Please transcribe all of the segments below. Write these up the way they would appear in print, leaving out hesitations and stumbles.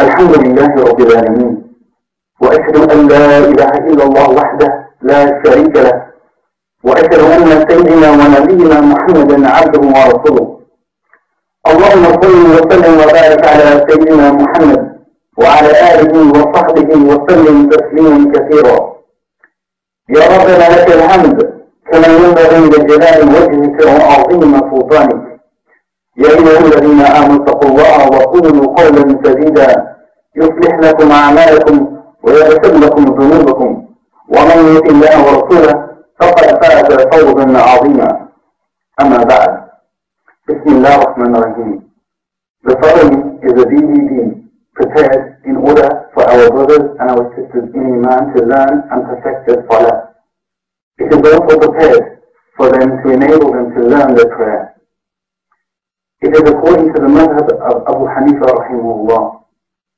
الحمد لله رب العالمين، وأشهد أن لا إله إلا الله وحده لا شريك له، وأشهد أن سيدنا ونبينا محمدا عبده ورسوله. اللهم صل وسلم وبارك على سيدنا محمد وعلى آله وصحبه وسلم تسليما كثيرا. يا ربنا لك الحمد كما ينبغي لجلال وجهك وعظيم سلطانك. يا أيها الذين آمنوا اتقوا الله وقولوا قولا سديدا يصلح لكم أعمالكم ويغفر لكم ذنوبكم، ومن يطع الله ورسوله فقد فاز فوزا عظيما. أما بعد، بسم الله الرحمن الرحيم. The following is a DVD prepared in order for our brothers and our sisters in Iman to learn and perfect their salah. It is also prepared for them to enable them to learn their prayer. It is according to the madhab of Abu Hanifa rahimahullah,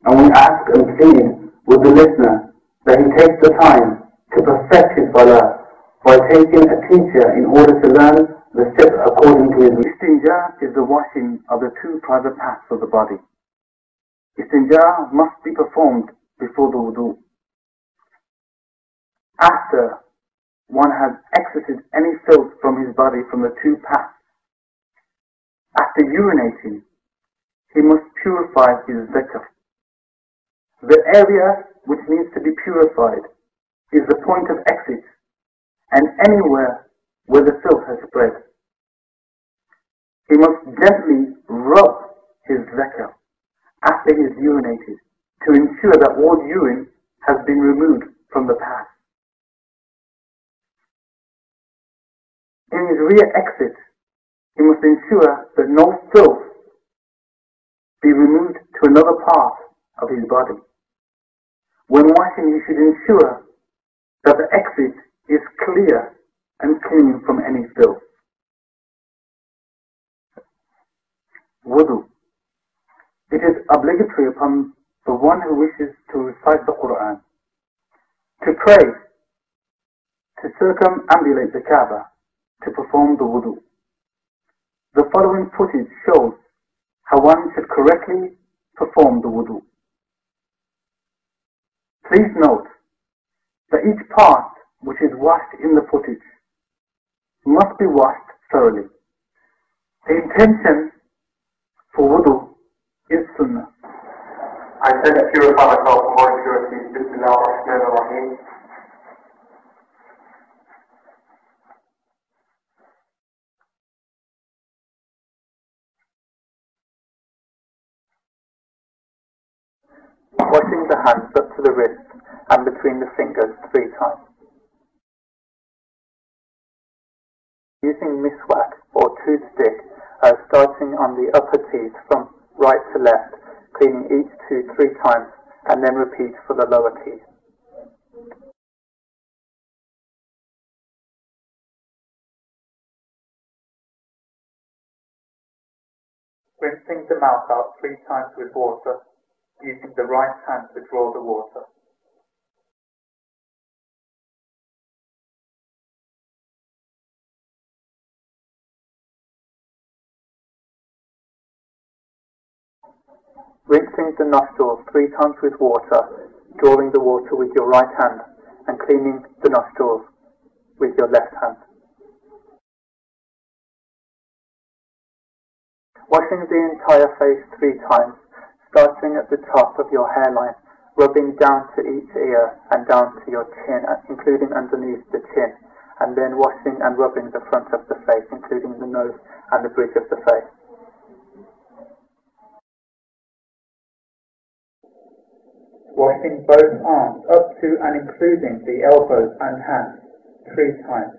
and we ask and plead with the listener that he takes the time to perfect his salah by taking a teacher in order to learn the steps according to his. Istinja is the washing of the two private parts of the body. Istinja must be performed before the wudu. After one has exited any filth from his body from the two parts, after urinating, he must purify his dhakr. The area which needs to be purified is the point of exit and anywhere where the filth has spread. He must gently rub his dhakr after he has urinated to ensure that all urine has been removed from the path. In his rear exit, he must ensure that no filth be removed to another part of his body. When washing, he should ensure that the exit is clear and clean from any filth. Wudu. It is obligatory upon the one who wishes to recite the Quran, to pray, to circumambulate the Kaaba, to perform the wudu. The following footage shows how one should correctly perform the wudu. Please note that each part which is washed in the footage must be washed thoroughly. The intention for wudu is sunnah. I said to purify myself from all impurities. Bismillah ar-Rahman ar-Rahim. Washing the hands up to the wrist and between the fingers 3 times. Using miswak or toothstick, starting on the upper teeth from right to left, cleaning each tooth 3 times, and then repeat for the lower teeth. Rinsing the mouth out 3 times with water, using the right hand to draw the water. Rinsing the nostrils 3 times with water, drawing the water with your right hand and cleaning the nostrils with your left hand. Washing the entire face 3 times, starting at the top of your hairline, rubbing down to each ear and down to your chin, including underneath the chin, and then washing and rubbing the front of the face, including the nose and the bridge of the face. Washing both arms up to and including the elbows and hands 3 times.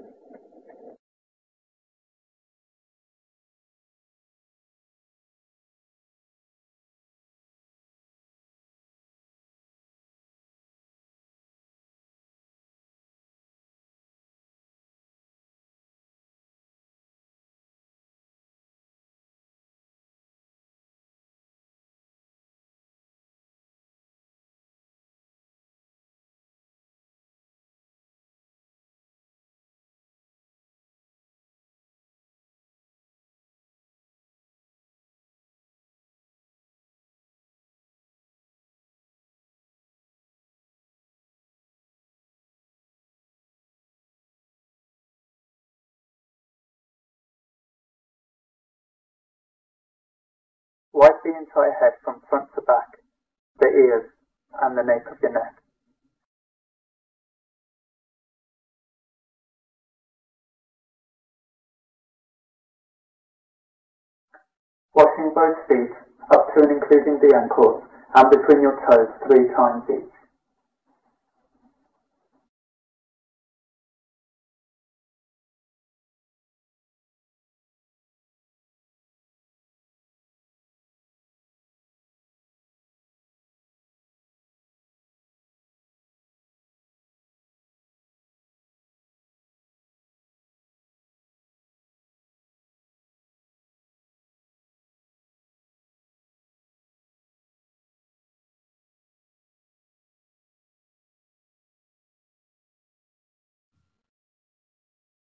Wipe the entire head from front to back, the ears, and the nape of your neck. Washing both feet up to and including the ankles and between your toes 3 times each.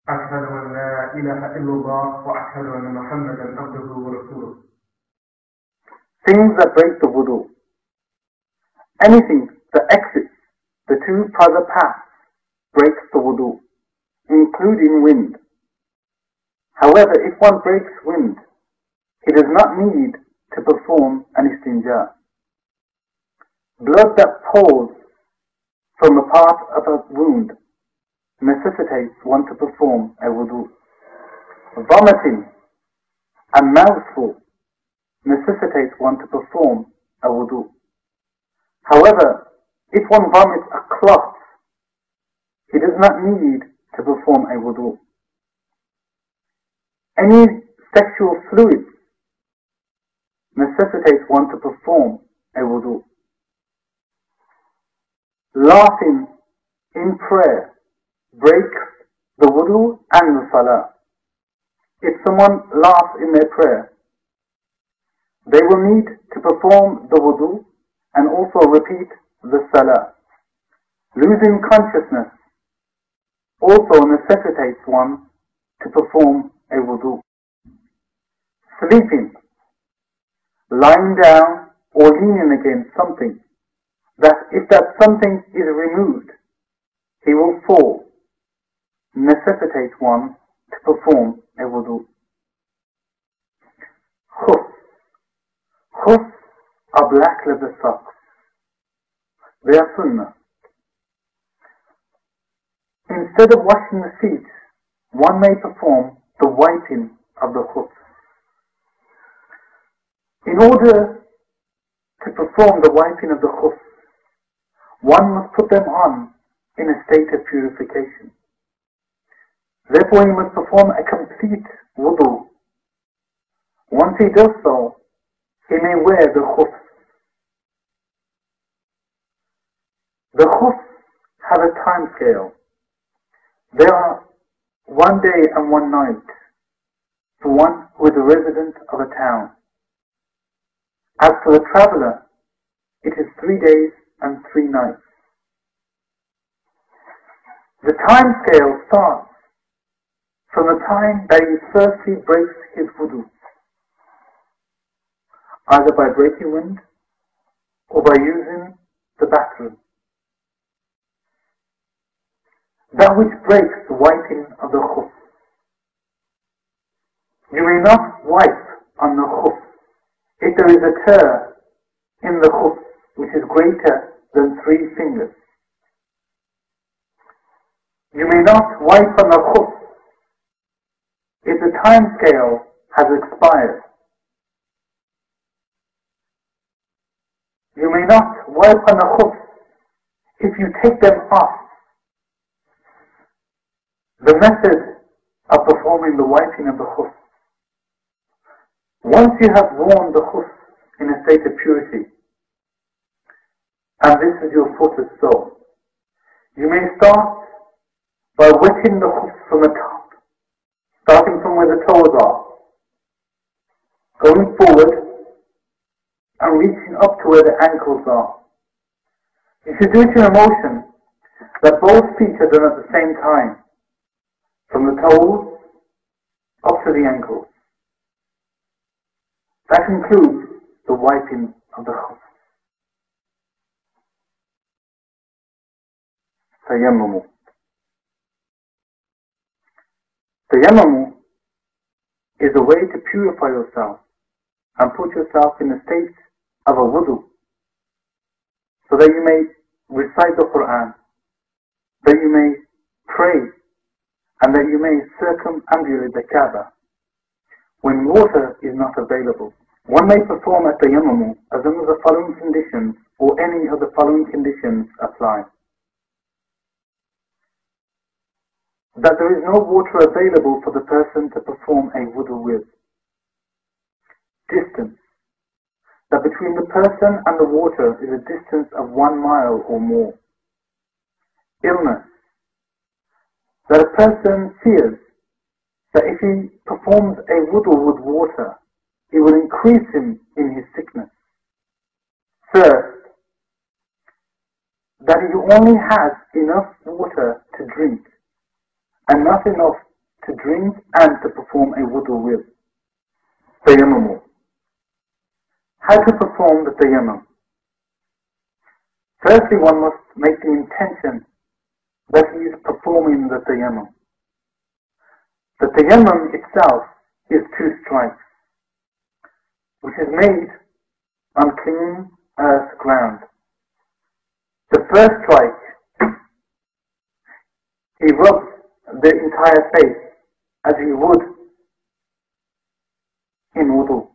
أشهد أن لا إله إلا الله وأشهد أن محمدا عبده ورسوله. Things that break the wudu. Anything that exits the 2 private paths breaks the wudu, including wind. However, if one breaks wind, he does not need to perform an istinja. Blood that pours from a part of a wound necessitates one to perform a wudu. Vomiting and mouthful necessitates one to perform a wudu. However, if one vomits a clot, he does not need to perform a wudu. Any sexual fluids necessitates one to perform a wudu. Laughing in prayer breaks the wudu and the salah. If someone laughs in their prayer, they will need to perform the wudu and also repeat the salah. Losing consciousness also necessitates one to perform a wudu. Sleeping, lying down or leaning against something, that if that something is removed, he will fall, necessitates one to perform a wudu. Khuf. Khuf are black leather socks. They are sunnah. Instead of washing the feet, one may perform the wiping of the khuf. In order to perform the wiping of the khuf, one must put them on in a state of purification. Therefore, he must perform a complete wudu. Once he does so, he may wear the khuf. The khuf have a time scale. They are 1 day and 1 night for one who is a resident of a town. As for the traveller, it is 3 days and 3 nights. The time scale starts from the time that he firstly breaks his wudu, either by breaking wind or by using the bathroom. That which breaks the wiping of the khuf. You may not wipe on the khuf if there is a tear in the khuf which is greater than 3 fingers. You may not wipe on the khuf if the time scale has expired. You may not wipe on the khuf if you take them off. The method of performing the wiping of the khuf. Once you have worn the khuf in a state of purity, and this is your foot as so, you may start by wetting the khuf from the top, starting from where the toes are, going forward and reaching up to where the ankles are. You should do it in a motion that both feet are done at the same time, from the toes up to the ankles. That includes the wiping of the khuf. Tayammumu. Tayammumu is a way to purify yourself and put yourself in a state of a wudu, so that you may recite the Quran, that you may pray, and that you may circumambulate the Kaaba. When water is not available, one may perform at tayammum as long as the following conditions or any of the following conditions apply. That there is no water available for the person to perform a wudu with. Distance. That between the person and the water is a distance of 1 mile or more. Illness. That a person fears that if he performs a wudu with water, it will increase him in his sickness. Thirst. That he only has enough water to drink, and not enough to drink and to perform a wudu with. Tayammum. How to perform the tayammum? Firstly, one must make the intention that he is performing the tayammum. The tayammum itself is 2 strikes, which is made on clean earth ground. The first strike, he rubs the entire face as he would in wudu.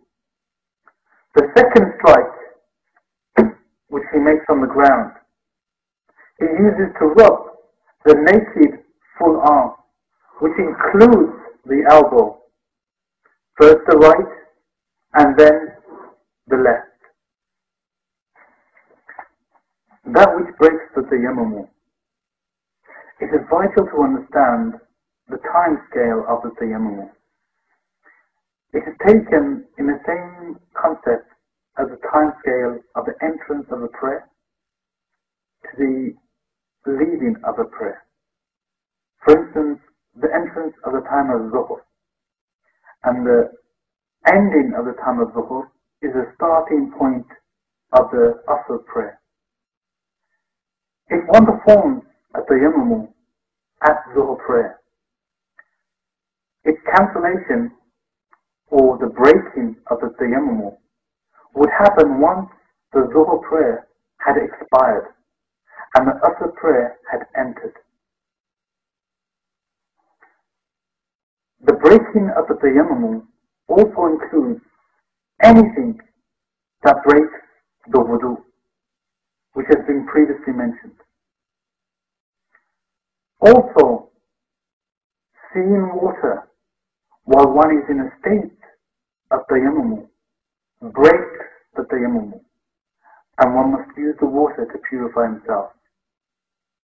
The second strike, which he makes on the ground, he uses to rub the naked full arm, which includes the elbow, first the right and then the left. That which breaks the tayammum. It is vital to understand the time scale of the tayammum. It is taken in the same concept as the time scale of the entrance of a prayer to the leaving of a prayer. For instance, the entrance of the time of Zuhr and the ending of the time of Zuhr is the starting point of the Asr prayer. If one performs a tayammum at Zuhr prayer, its cancellation or the breaking of the tayammum would happen once the Zuhr prayer had expired and the Asr prayer had entered. The breaking of the tayammum also includes anything that breaks the wudu, which has been previously mentioned. Also, seeing water while one is in a state of tayammum breaks the tayammum, and one must use the water to purify himself.